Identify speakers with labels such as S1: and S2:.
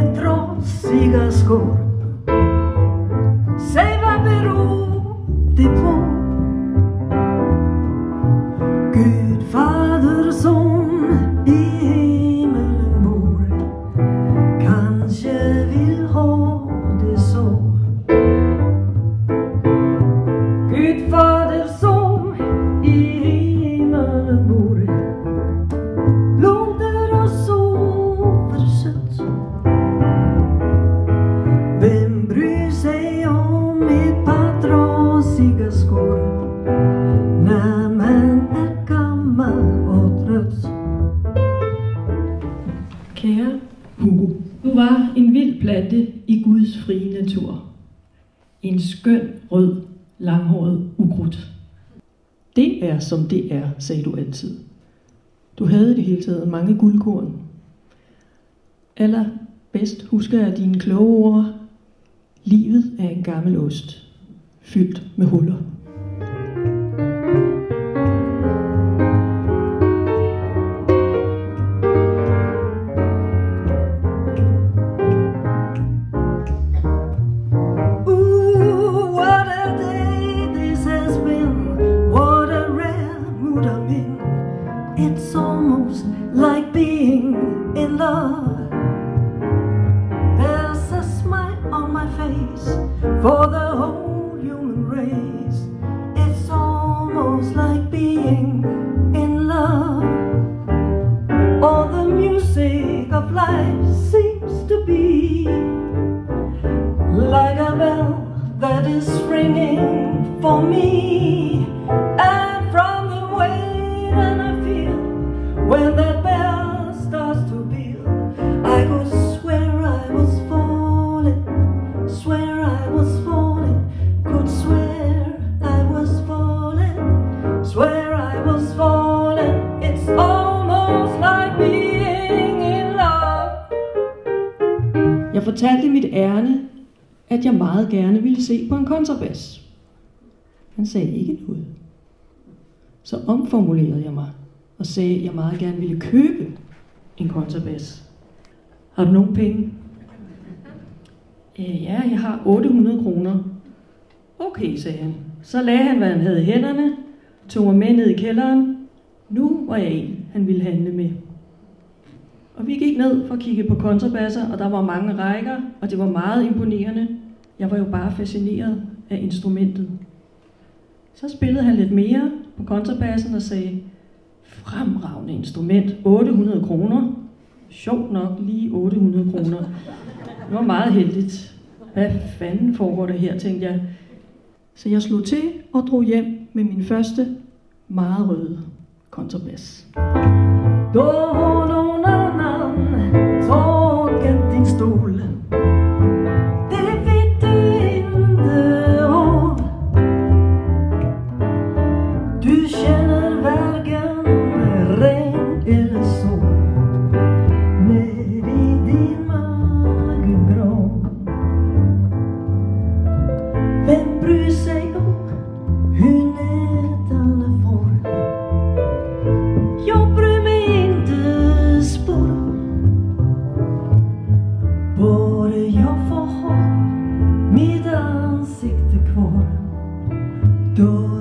S1: med trasiga skor. Säg vad beror det på? Gud fader som i himmelen bor kanske vill ha det så. Gud fader som i himmelen bor låter oss sover sött. Vem bryr sig om ett par trasiga skor när man är gammal och trött?
S2: Kære Hugo, du var en vild plante i Guds frie natur. En skøn, rød, langhåret ukrudt. Det er som det er, sagde du altid. Du havde i det hele taget mange guldkorn. Allerbedst husker jeg dine kloge ord. Livet er en gammel ost, fyldt med huller.
S1: It's almost like being in love. There's a smile on my face for the whole human race. It's almost like being in love. All the music of life seems to be like a bell that is ringing for me. And from the way that I feel when that bell starts to peal, I could swear I was falling, swear I was falling, could swear I was falling, swear I was falling. It's almost like being in love.
S2: Jeg fortalte mit ærne, at jeg meget gerne ville se på en kontrabas. Han sagde ikke noget. Så omformulerede jeg mig og sagde, at jeg meget gerne ville købe en kontrabas. Har du nogen penge? Ja, jeg har 800 kroner. Okay, sagde han. Så lagde han, hvad han havde i hænderne, tog mig med ned i kælderen. Nu var jeg en, han ville handle med. Og vi gik ned for at kigge på kontrabasser, og der var mange rækker, og det var meget imponerende. Jeg var jo bare fascineret af instrumentet. Så spillede han lidt mere på kontrabassen og sagde, fremragende instrument, 800 kroner. Sjovt nok lige 800 kroner. Det var meget heldigt. Hvad fanden foregår der her, tænkte jeg. Så jeg slog til og drog hjem med min første meget røde kontrabas.
S1: Då har någon annan tagit din stol. Det vet du inte av. Du känner varken regn eller sol ner i din magegrav. Vem bryr sig om hur nätterna får? Jag bryr mig inte spår. Bara jag får ha mitt ansikte kvar. Då